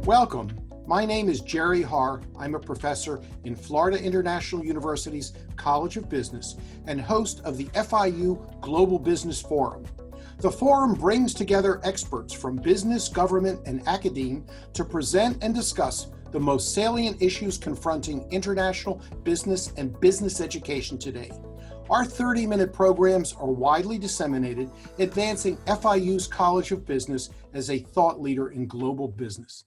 Welcome. My name is Jerry Harr. I'm a professor in Florida International University's College of Business and host of the FIU Global Business Forum. The forum brings together experts from business, government, and academia to present and discuss the most salient issues confronting international business and business education today. Our 30-minute programs are widely disseminated, advancing FIU's College of Business as a thought leader in global business.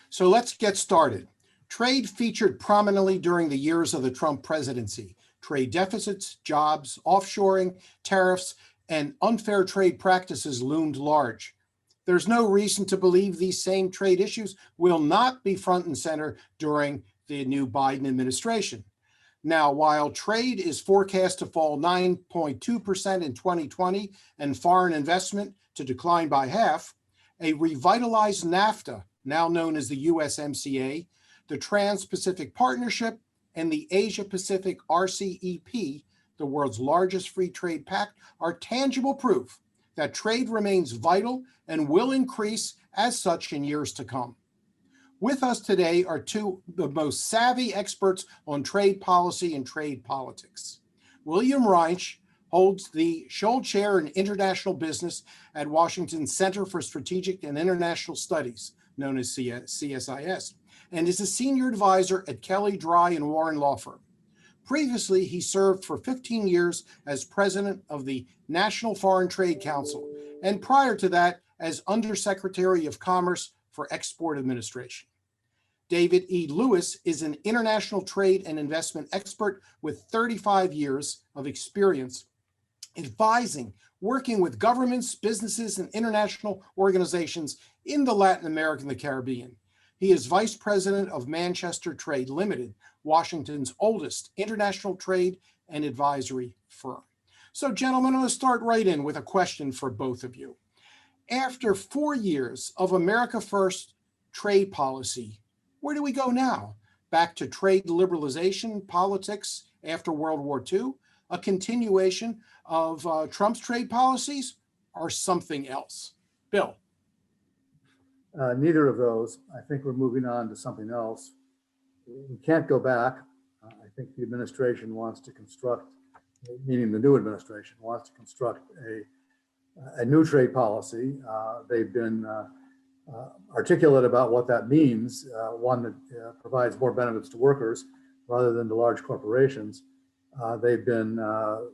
So let's get started. Trade featured prominently during the years of the Trump presidency. Trade deficits, jobs, offshoring, tariffs, and unfair trade practices loomed large. There's no reason to believe these same trade issues will not be front and center during the new Biden administration. Now, while trade is forecast to fall 9.2% in 2020 and foreign investment to decline by half, a revitalized NAFTA, now known as the USMCA, the Trans-Pacific Partnership, and the Asia-Pacific RCEP, the world's largest free trade pact, are tangible proof that trade remains vital and will increase as such in years to come. With us today are two of the most savvy experts on trade policy and trade politics. William Reich holds the Scholl Chair in International Business at Washington's Center for Strategic and International Studies, known as CSIS, and is a senior advisor at Kelly, Dry, and Warren Law Firm. Previously, he served for 15 years as president of the National Foreign Trade Council, and prior to that, as Undersecretary of Commerce for Export Administration. David E. Lewis is an international trade and investment expert with 35 years of experience advising, working with governments, businesses, and international organizations in the Latin America and the Caribbean. He is vice president of Manchester Trade Limited, Washington's oldest international trade and advisory firm. So, gentlemen, I'm going to start right in with a question for both of you. After 4 years of America First trade policy, where do we go now? Back to trade liberalization politics after World War II, a continuation of Trump's trade policies, or something else? Bill. Neither of those. I think we're moving on to something else. We can't go back. I think the administration wants to construct, meaning the new administration wants to construct a new trade policy. They've been articulate about what that means, one that provides more benefits to workers rather than to large corporations. They've been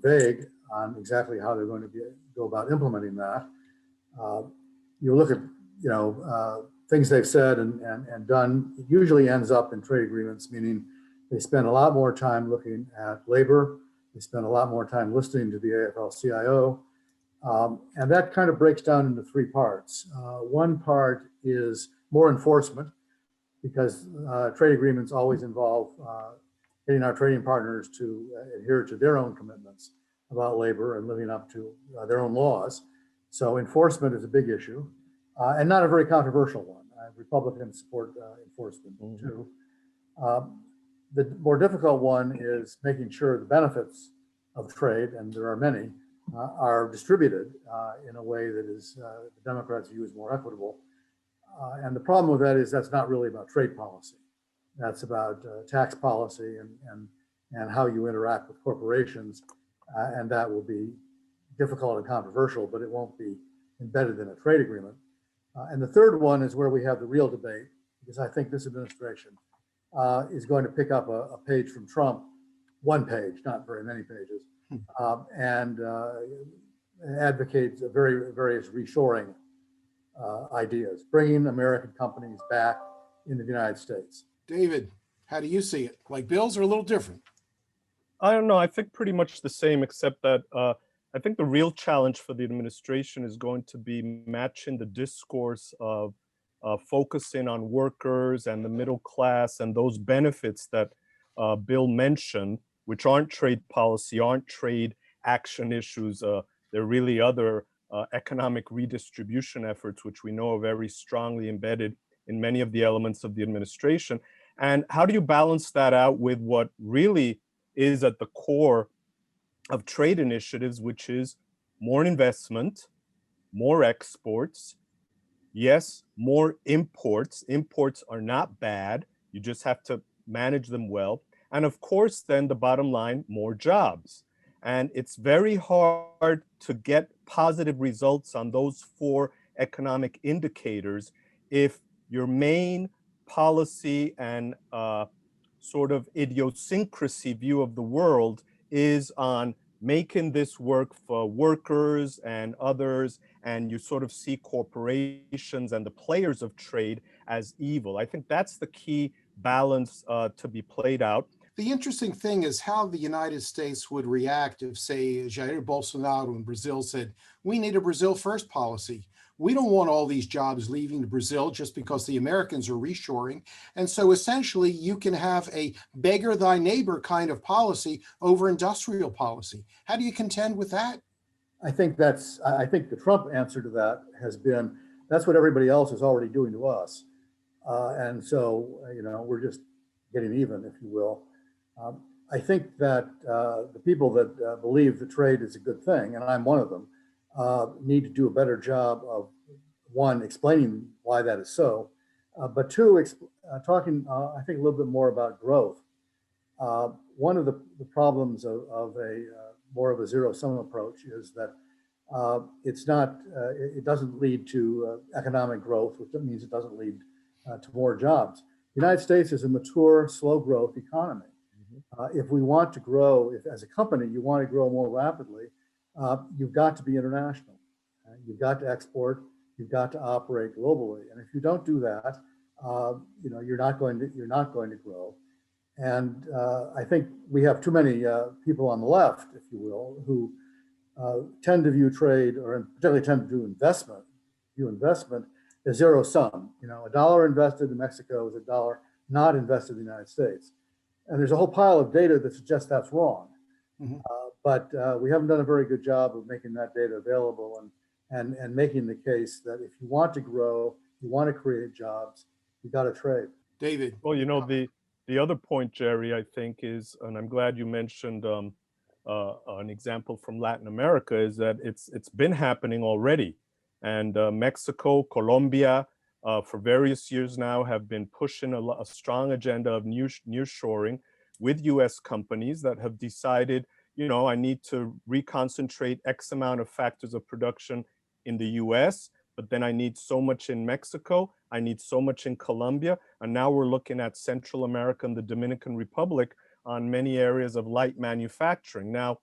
vague on exactly how they're going to go about implementing that. You look at things they've said and done, it usually ends up in trade agreements, meaning they spend a lot more time looking at labor, they spend a lot more time listening to the AFL-CIO, and that kind of breaks down into three parts. One part is more enforcement, because trade agreements always involve getting our trading partners to adhere to their own commitments about labor and living up to their own laws. So enforcement is a big issue, and not a very controversial one. Republicans support enforcement too. The more difficult one is making sure the benefits of trade, and there are many, are distributed in a way that is the Democrats view as more equitable. And the problem with that is that's not really about trade policy. That's about tax policy and how you interact with corporations. And that will be difficult and controversial, but it won't be embedded in a trade agreement. And the third one is where we have the real debate, because I think this administration is going to pick up a page from Trump, one page, not very many pages, and advocates various reshoring ideas, bringing American companies back into the United States. David, how do you see it? Like Bill's are a little different. I don't know. I think pretty much the same, except that I think the real challenge for the administration is going to be matching the discourse of focusing on workers and the middle class and those benefits that Bill mentioned, which aren't trade policy, aren't trade action issues. They're really other economic redistribution efforts, which we know are very strongly embedded in many of the elements of the administration. And how do you balance that out with what really is at the core of trade initiatives, which is more investment, more exports, yes, more imports. Imports are not bad. You just have to manage them well. And of course, then the bottom line, more jobs. And it's very hard to get positive results on those four economic indicators if your main policy and sort of idiosyncrasy view of the world is on making this work for workers and others, and you sort of see corporations and the players of trade as evil. I think that's the key balance to be played out. The interesting thing is how the United States would react if, say, Jair Bolsonaro in Brazil said, we need a Brazil first policy. We don't want all these jobs leaving to Brazil just because the Americans are reshoring. And so essentially, you can have a beggar thy neighbor kind of policy over industrial policy. How do you contend with that? I think the Trump answer to that has been, that's what everybody else is already doing to us. And so, we're just getting even, if you will. I think that the people that believe that trade is a good thing, and I'm one of them, need to do a better job of, one, explaining why that is so, but two, talking, I think, a little bit more about growth. One of the problems of a more of a zero-sum approach is that it doesn't lead to economic growth, which means it doesn't lead to more jobs. The United States is a mature, slow growth economy. If we want to grow, if as a company you want to grow more rapidly, you've got to be international. You've got to export. You've got to operate globally. And if you don't do that, you're not going to grow. And I think we have too many people on the left, if you will, who tend to view trade, or particularly tend to view investment as zero sum. A dollar invested in Mexico is a dollar not invested in the United States. And there's a whole pile of data that suggests that's wrong. Mm-hmm. But we haven't done a very good job of making that data available and making the case that if you want to grow, you want to create jobs, you got to trade. David. Well, the other point, Jerry, I think is, and I'm glad you mentioned an example from Latin America, is that it's been happening already. And Mexico, Colombia, for various years now have been pushing a strong agenda of nearshoring with US companies that have decided, I need to reconcentrate X amount of factors of production in the US, but then I need so much in Mexico, I need so much in Colombia, and now we're looking at Central America and the Dominican Republic on many areas of light manufacturing. Now,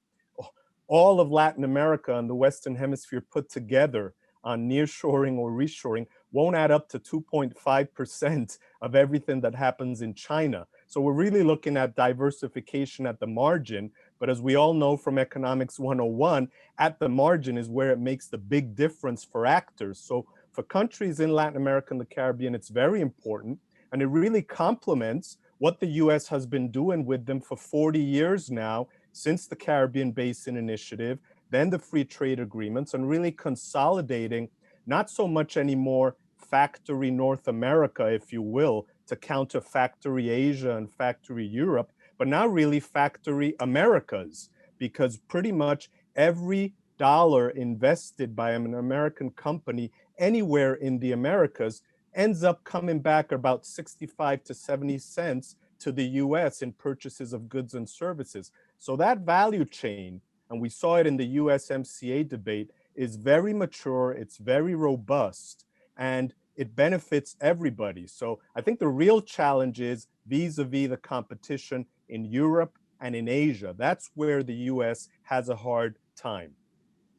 all of Latin America and the Western Hemisphere put together on nearshoring or reshoring won't add up to 2.5% of everything that happens in China. So we're really looking at diversification at the margin. But as we all know from Economics 101, at the margin is where it makes the big difference for actors. So for countries in Latin America and the Caribbean, it's very important. And it really complements what the US has been doing with them for 40 years now, since the Caribbean Basin Initiative, then the free trade agreements, and really consolidating not so much anymore factory North America, if you will, to counter factory Asia and factory Europe, but now really factory Americas, because pretty much every dollar invested by an American company anywhere in the Americas ends up coming back about 65 to 70 cents to the US in purchases of goods and services. So that value chain, and we saw it in the USMCA debate, is very mature, it's very robust, and it benefits everybody. So I think the real challenge is vis-a-vis the competition in Europe and in Asia. That's where the US has a hard time.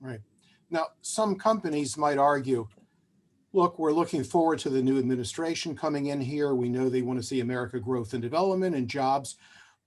Right. Now, some companies might argue, look, we're looking forward to the new administration coming in here. We know they want to see America growth and development and jobs,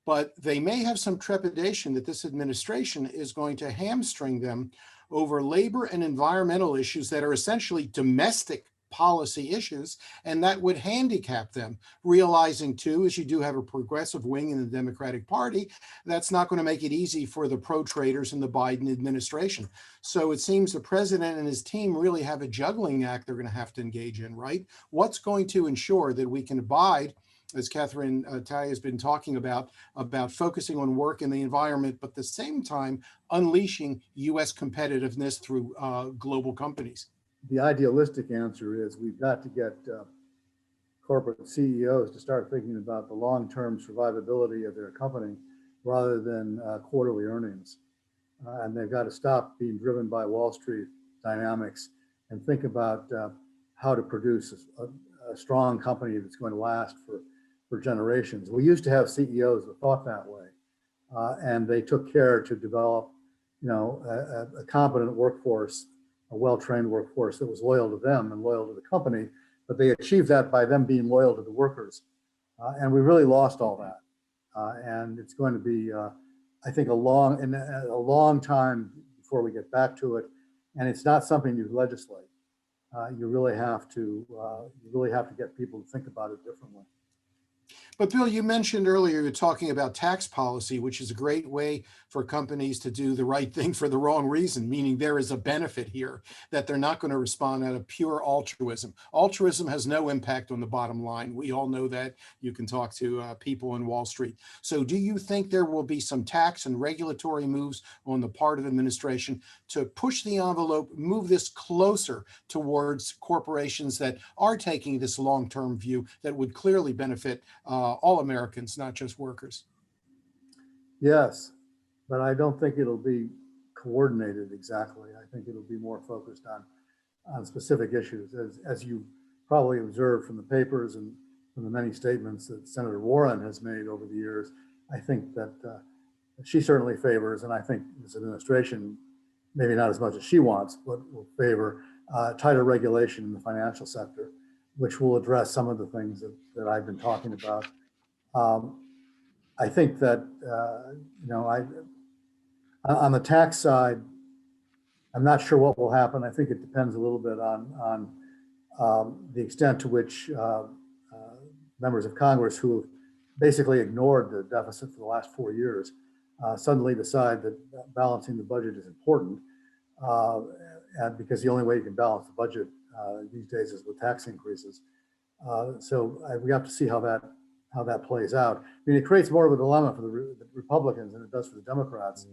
but they may have some trepidation that this administration is going to hamstring them over labor and environmental issues that are essentially domestic policy issues, and that would handicap them, realizing too, as you do have a progressive wing in the Democratic Party, that's not going to make it easy for the pro-traders in the Biden administration. So it seems the president and his team really have a juggling act they're going to have to engage in, right? What's going to ensure that we can abide, as Catherine Talia has been talking about focusing on work and the environment, but at the same time, unleashing U.S. competitiveness through global companies? the idealistic answer is we've got to get corporate CEOs to start thinking about the long-term survivability of their company rather than quarterly earnings. And they've got to stop being driven by Wall Street dynamics and think about how to produce a strong company that's going to last for generations. We used to have CEOs that thought that way, and they took care to develop, a competent workforce, a well-trained workforce that was loyal to them and loyal to the company. But they achieved that by them being loyal to the workers, and we really lost all that. And it's going to be, I think, a long time before we get back to it. And it's not something you legislate. You really have to get people to think about it differently. But Bill, you mentioned earlier, you're talking about tax policy, which is a great way for companies to do the right thing for the wrong reason, meaning there is a benefit here, that they're not going to respond out of pure altruism. Altruism has no impact on the bottom line. We all know that. You can talk to people in Wall Street. So do you think there will be some tax and regulatory moves on the part of the administration to push the envelope, move this closer towards corporations that are taking this long-term view that would clearly benefit all Americans, not just workers? Yes, but I don't think it'll be coordinated exactly. I think it'll be more focused on specific issues. As you probably observed from the papers and from the many statements that Senator Warren has made over the years, I think that she certainly favors, and I think this administration, maybe not as much as she wants, but will favor tighter regulation in the financial sector, which will address some of the things that I've been talking about. I think that, on the tax side, I'm not sure what will happen. I think it depends a little bit on the extent to which members of Congress who have basically ignored the deficit for the last 4 years suddenly decide that balancing the budget is important, and because the only way you can balance the budget these days is with tax increases. So we have to see how that plays out. I mean, it creates more of a dilemma for the Republicans than it does for the Democrats,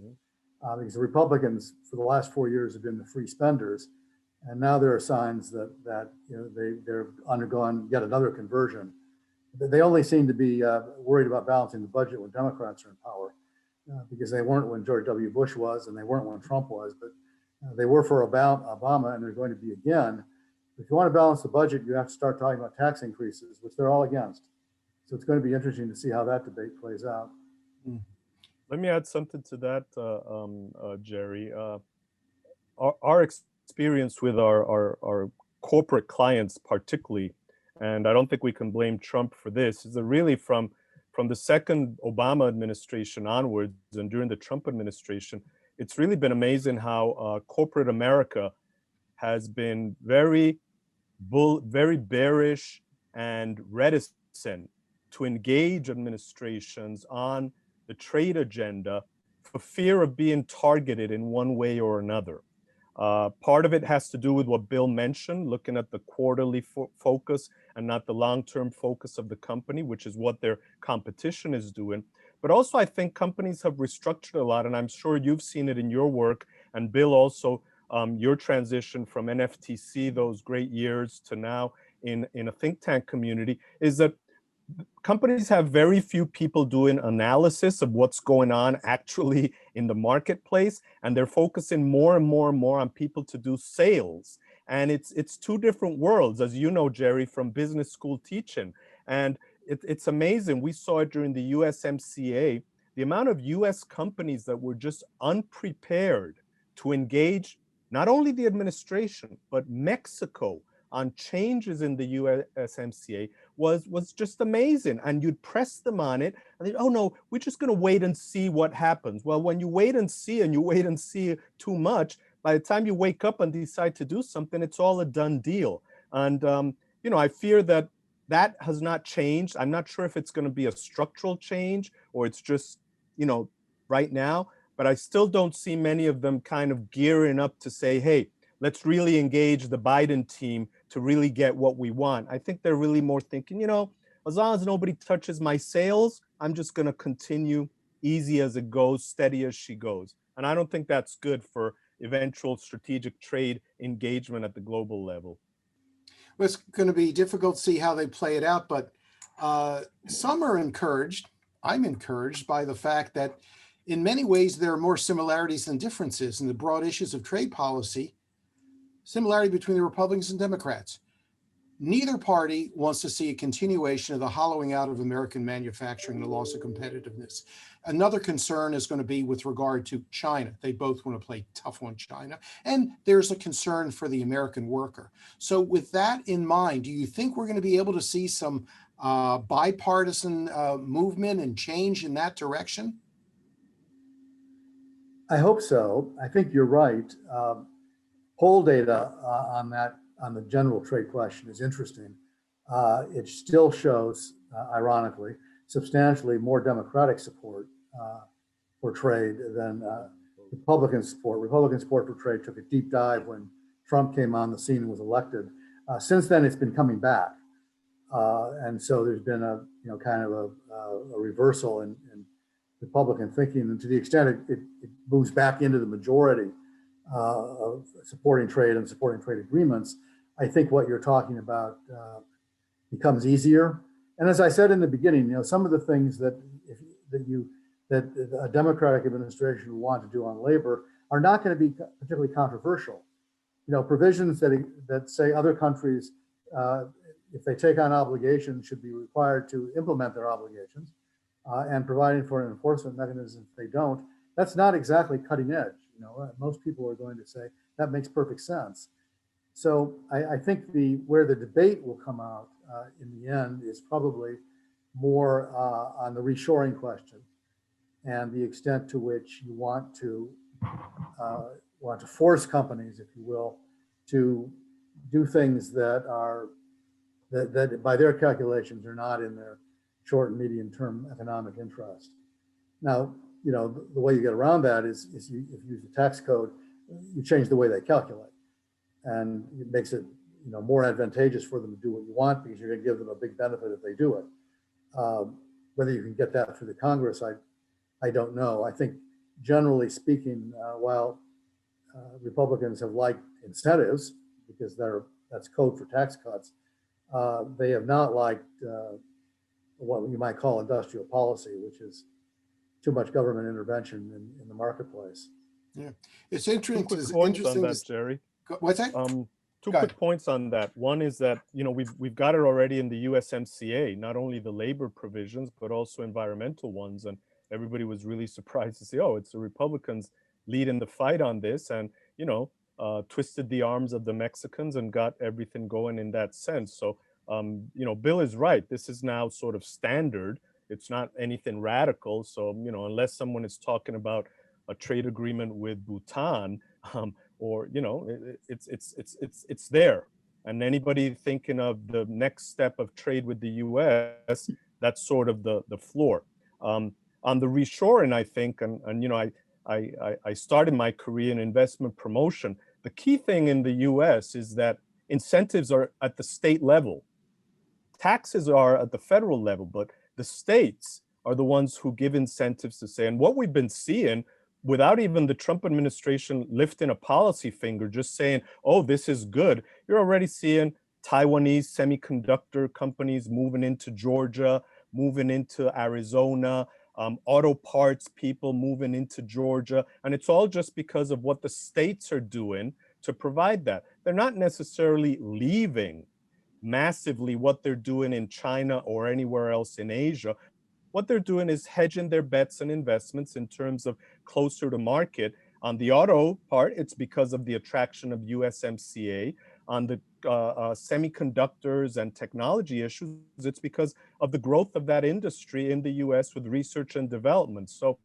because the Republicans for the last 4 years have been the free spenders, and now there are signs that they're undergoing yet another conversion. They only seem to be worried about balancing the budget when Democrats are in power, because they weren't when George W. Bush was, and they weren't when Trump was, but they were for Obama, and they're going to be again. If you want to balance the budget, you have to start talking about tax increases, which they're all against. So it's going to be interesting to see how that debate plays out. Let me add something to that, Jerry. Our experience with our corporate clients particularly, and I don't think we can blame Trump for this, is that really from the second Obama administration onwards and during the Trump administration, it's really been amazing how corporate America has been very bearish and reticent to engage administrations on the trade agenda for fear of being targeted in one way or another. Part of it has to do with what Bill mentioned, looking at the quarterly focus and not the long-term focus of the company, which is what their competition is doing. But also, I think companies have restructured a lot, and I'm sure you've seen it in your work, and Bill also, your transition from NFTC, those great years, to now in a think tank community, is that companies have very few people doing analysis of what's going on actually in the marketplace, and they're focusing more and more and more on people to do sales. And it's two different worlds, as you know, Jerry, from business school teaching. And it's amazing. We saw it during the USMCA, the amount of US companies that were just unprepared to engage not only the administration, but Mexico on changes in the USMCA was just amazing. And you'd press them on it, and they'd, oh no, we're just going to wait and see what happens. Well, when you wait and see, and you wait and see too much, by the time you wake up and decide to do something, it's all a done deal. And I fear that has not changed. I'm not sure if it's going to be a structural change or it's just, right now, but I still don't see many of them kind of gearing up to say, hey, let's really engage the Biden team to really get what we want. I think they're really more thinking, as long as nobody touches my sales, I'm just going to continue easy as it goes, steady as she goes. And I don't think that's good for eventual strategic trade engagement at the global level? Well, it's going to be difficult to see how they play it out, but some are encouraged. I'm encouraged by the fact that in many ways there are more similarities than differences in the broad issues of trade policy, similarity between the Republicans and Democrats. Neither party wants to see a continuation of the hollowing out of American manufacturing and the loss of competitiveness. Another concern is going to be with regard to China. They both want to play tough on China. And there's a concern for the American worker. So with that in mind, do you think we're going to be able to see some bipartisan movement and change in that direction? I hope so. I think you're right. Poll data on the general trade question is interesting. It still shows, ironically, substantially more Democratic support for trade than Republican support. Republican support for trade took a deep dive when Trump came on the scene and was elected. Since then, it's been coming back, and so there's been a kind of a reversal in Republican thinking, and to the extent it moves back into the majority of supporting trade and supporting trade agreements, I think what you're talking about becomes easier. And as I said in the beginning, some of the things that a Democratic administration would want to do on labor are not going to be particularly controversial. Provisions that say other countries, if they take on obligations, should be required to implement their obligations, and providing for an enforcement mechanism if they don't. That's not exactly cutting edge. Most people are going to say that makes perfect sense. So I think where the debate will come out in the end is probably more on the reshoring question and the extent to which you want to force companies, if you will, to do things that by their calculations are not in their short and medium term economic interest. Now, the way you get around that is if you use the tax code, you change the way they calculate, and it makes it more advantageous for them to do what you want because you're going to give them a big benefit if they do it. Whether you can get that through the Congress, I don't know. I think generally speaking, while Republicans have liked incentives because that's code for tax cuts, they have not liked what you might call industrial policy, which is too much government intervention in the marketplace. Yeah, it's interesting. Two quick points on that, Jerry. What's that? Two quick points on that. One is that we've got it already in the USMCA, not only the labor provisions but also environmental ones, and everybody was really surprised to see, it's the Republicans leading the fight on this, and twisted the arms of the Mexicans and got everything going in that sense. So Bill is right. This is now sort of standard. It's not anything radical. So, unless someone is talking about a trade agreement with Bhutan, it's there. And anybody thinking of the next step of trade with the US, that's sort of the floor. On the reshoring, I think, I started my career in investment promotion. The key thing in the US is that incentives are at the state level. Taxes are at the federal level, but the states are the ones who give incentives to say, and what we've been seeing without even the Trump administration lifting a policy finger, just saying, this is good, you're already seeing Taiwanese semiconductor companies moving into Georgia, moving into Arizona, auto parts people moving into Georgia. And it's all just because of what the states are doing to provide that. They're not necessarily leaving massively what they're doing in China or anywhere else in Asia. What they're doing is hedging their bets and investments in terms of closer to market. On the auto part, it's because of the attraction of USMCA. On the semiconductors and technology issues, it's because of the growth of that industry in the US with research and development. So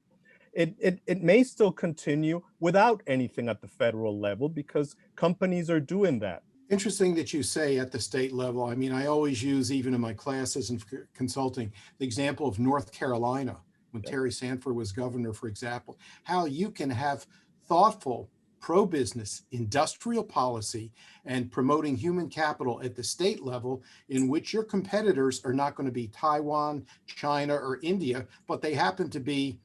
it may still continue without anything at the federal level because companies are doing that. Interesting that you say at the state level. I mean, I always use, even in my classes and consulting, the example of North Carolina, when Terry Sanford was governor, for example, how you can have thoughtful, pro-business, industrial policy and promoting human capital at the state level in which your competitors are not going to be Taiwan, China, or India, but they happen to be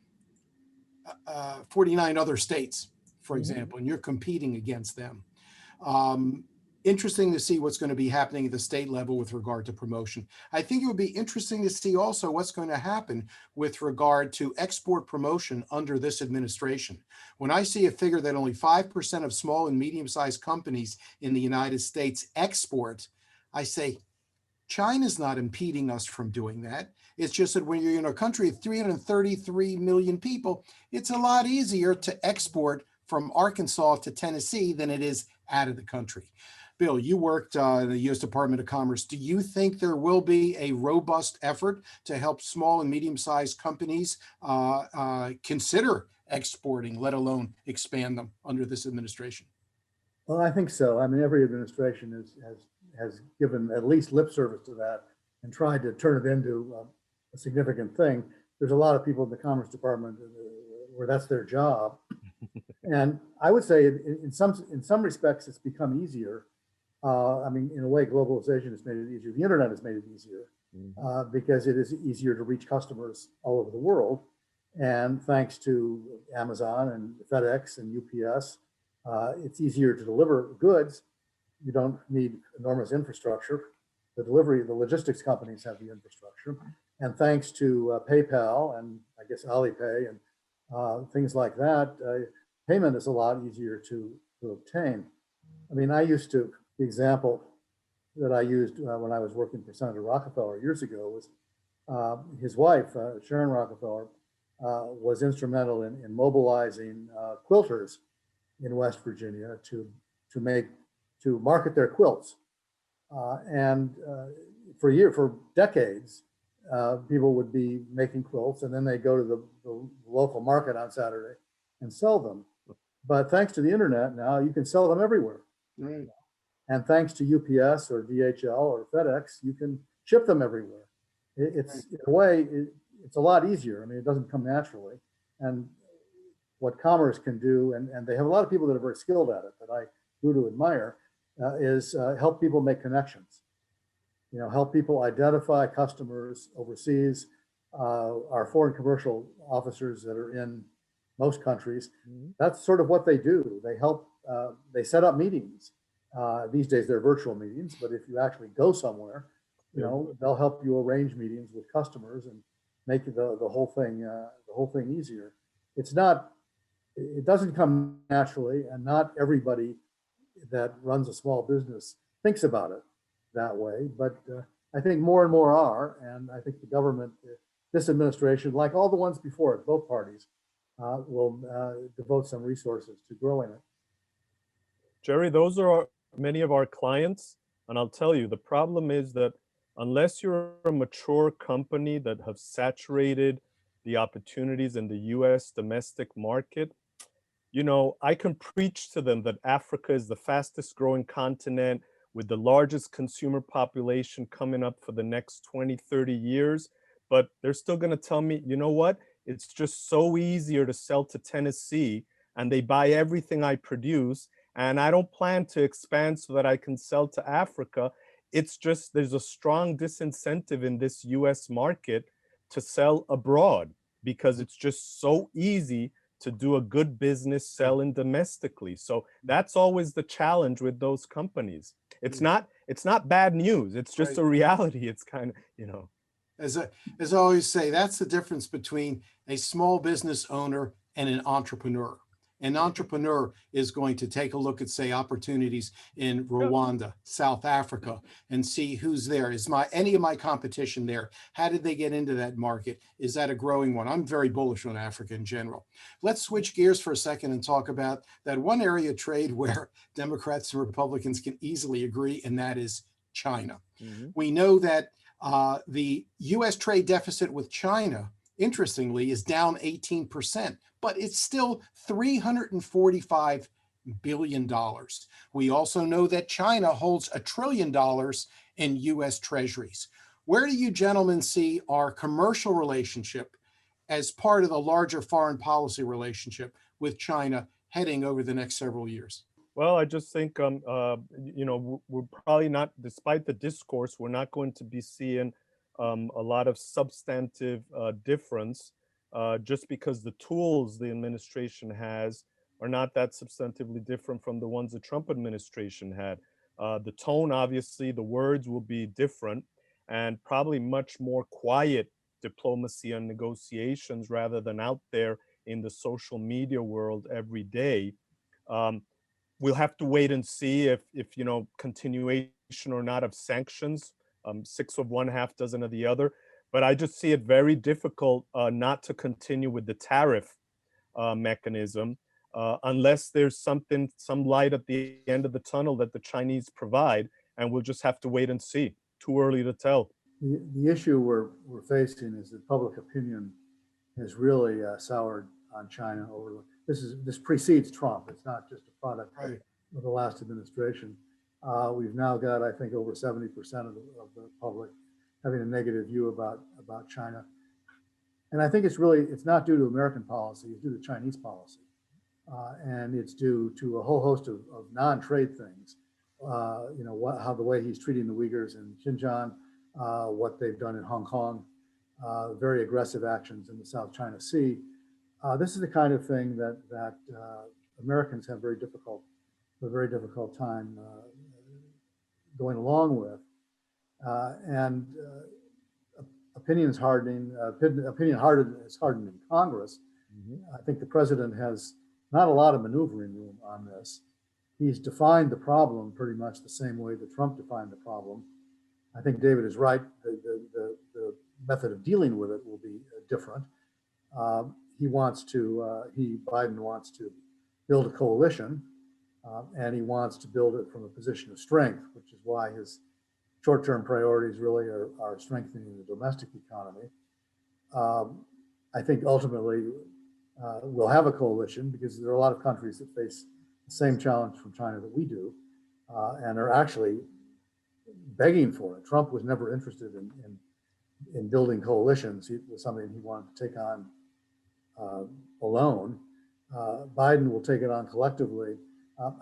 49 other states, for example, and you're competing against them. Interesting to see what's going to be happening at the state level with regard to promotion. I think it would be interesting to see also what's going to happen with regard to export promotion under this administration. When I see a figure that only 5% of small and medium-sized companies in the United States export, I say, China's not impeding us from doing that. It's just that when you're in a country of 333 million people, it's a lot easier to export from Arkansas to Tennessee than it is out of the country. Bill, you worked in the U.S. Department of Commerce. Do you think there will be a robust effort to help small and medium-sized companies consider exporting, let alone expand them under this administration? Well, I think so. I mean, every administration has given at least lip service to that and tried to turn it into a significant thing. There's a lot of people in the Commerce Department where that's their job. And I would say in some respects, it's become easier. I mean, in a way, globalization has made it easier. The internet has made it easier because it is easier to reach customers all over the world. And thanks to Amazon and FedEx and UPS, it's easier to deliver goods. You don't need enormous infrastructure. The logistics companies have the infrastructure. And thanks to PayPal and I guess Alipay and things like that, payment is a lot easier to obtain. I mean, the example that I used when I was working for Senator Rockefeller years ago was his wife, Sharon Rockefeller, was instrumental in mobilizing quilters in West Virginia to market their quilts. And for decades, people would be making quilts and then they go to the local market on Saturday and sell them. But thanks to the internet now, you can sell them everywhere. Right. And thanks to UPS or DHL or FedEx, you can ship them everywhere. It's in a way, it's a lot easier. I mean, it doesn't come naturally. And what commerce can do, and they have a lot of people that are very skilled at it that I grew to admire, is help people make connections. You know, help people identify customers overseas. Our foreign commercial officers that are in most countries, that's sort of what they do. They help, they set up meetings. These days they're virtual meetings, but if you actually go somewhere, you know, they'll help you arrange meetings with customers and make the whole thing easier. It doesn't come naturally, and not everybody that runs a small business thinks about it that way. But I think more and more are, and I think the government, this administration, like all the ones before it, both parties, will devote some resources to growing it. Jerry, those are many of our clients. And I'll tell you, the problem is that unless you're a mature company that have saturated the opportunities in the US domestic market, you know, I can preach to them that Africa is the fastest growing continent with the largest consumer population coming up for the next 20, 30 years. But they're still going to tell me, you know what? It's just so easier to sell to Tennessee, and they buy everything I produce. And I don't plan to expand so that I can sell to Africa. It's just there's a strong disincentive in this US market to sell abroad because it's just so easy to do a good business selling domestically. So that's always the challenge with those companies. It's not bad news. It's just a reality. It's kind of, you know. As I always say, that's the difference between a small business owner and an entrepreneur. An entrepreneur is going to take a look at, say, opportunities in Rwanda, South Africa, and see who's there. Is any of my competition there? How did they get into that market? Is that a growing one? I'm very bullish on Africa in general. Let's switch gears for a second and talk about that one area of trade where Democrats and Republicans can easily agree, and that is China. We know that the U.S. trade deficit with China, interestingly, is down 18%, but it's still $345 billion. We also know that China holds $1 trillion in U.S. treasuries. Where do you gentlemen see our commercial relationship as part of the larger foreign policy relationship with China heading over the next several years? Well, I just think, you know, we're probably not, despite the discourse, we're not going to be seeing a lot of substantive difference just because the tools the administration has are not that substantively different from the ones the Trump administration had. The tone, obviously, the words will be different and probably much more quiet diplomacy and negotiations rather than out there in the social media world every day. Um, we'll have to wait and see if continuation or not of sanctions. Six of one, half dozen of the other. But I just see it very difficult not to continue with the tariff mechanism unless there's some light at the end of the tunnel that the Chinese provide, and we'll just have to wait and see. Too early to tell. The issue we're facing is that public opinion has really soured on China over this precedes Trump. It's not just a product of the last administration. We've now got, I think, over 70% of the public having a negative view about China. And I think it's not due to American policy, it's due to Chinese policy. And it's due to a whole host of non-trade things. How the way he's treating the Uyghurs in Xinjiang, what they've done in Hong Kong, very aggressive actions in the South China Sea. This is the kind of thing that Americans have a very difficult time going along with. Opinion is hardening in Congress. Mm-hmm. I think the president has not a lot of maneuvering room on this. He's defined the problem pretty much the same way that Trump defined the problem. I think David is right. The method of dealing with it will be different. Biden wants to build a coalition, and he wants to build it from a position of strength, which is why his short-term priorities really are strengthening the domestic economy. I think ultimately we'll have a coalition because there are a lot of countries that face the same challenge from China that we do, and are actually begging for it. Trump was never interested in building coalitions. It was something he wanted to take on alone. Biden will take it on collectively.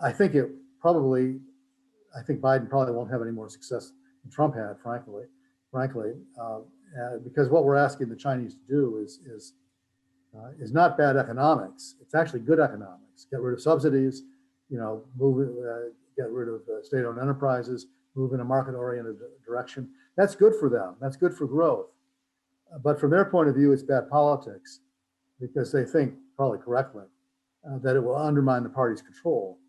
I think Biden probably won't have any more success than Trump had, frankly, because what we're asking the Chinese to do is not bad economics. It's actually good economics. Get rid of subsidies, get rid of state-owned enterprises, move in a market-oriented direction. That's good for them. That's good for growth. But from their point of view, it's bad politics because they think, probably correctly, that it will undermine the party's control.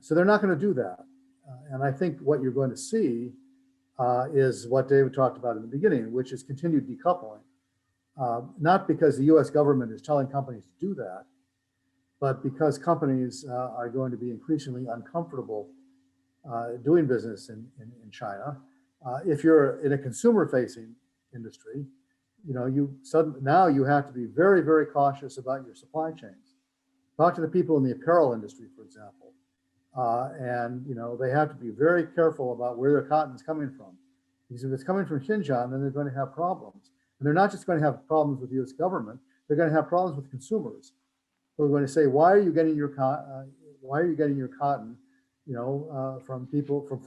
So they're not going to do that. And I think what you're going to see is what David talked about in the beginning, which is continued decoupling. Not because the US government is telling companies to do that, but because companies are going to be increasingly uncomfortable doing business in China. If you're in a consumer-facing industry, now you have to be very, very cautious about your supply chains. Talk to the people in the apparel industry, for example, and they have to be very careful about where their cotton is coming from. Because if it's coming from Xinjiang, then they're going to have problems. And they're not just going to have problems with the U.S. government; they're going to have problems with consumers. Who are going to say, "Why are you getting your cotton? From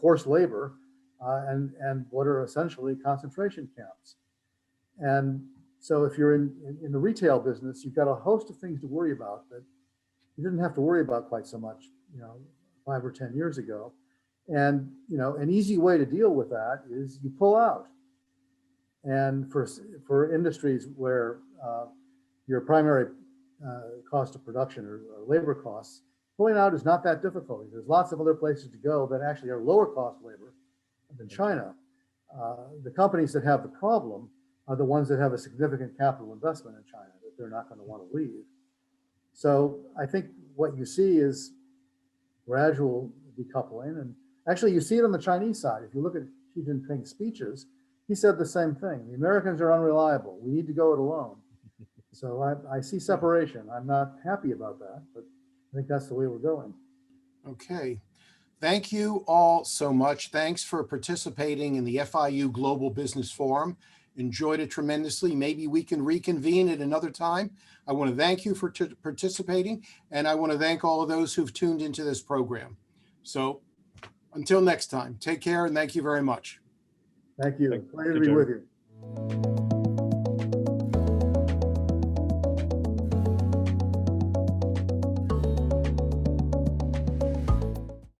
forced labor, and what are essentially concentration camps?" And so, if you're in the retail business, you've got a host of things to worry about that you didn't have to worry about quite so much, 5 or 10 years ago. And an easy way to deal with that is you pull out. And for industries where your primary cost of production or labor costs, pulling out is not that difficult. There's lots of other places to go that actually are lower cost labor than China. The companies that have the problem are the ones that have a significant capital investment in China that they're not going to want to leave. So I think what you see is gradual decoupling. And actually you see it on the Chinese side. If you look at Xi Jinping's speeches, he said the same thing. The Americans are unreliable. We need to go it alone. So I see separation. I'm not happy about that, but I think that's the way we're going. Okay. Thank you all so much. Thanks for participating in the FIU Global Business Forum. Enjoyed it tremendously. Maybe we can reconvene at another time. I want to thank you for participating, and I want to thank all of those who've tuned into this program. So until next time, take care and thank you very much. Thank you. Pleasure to be with you.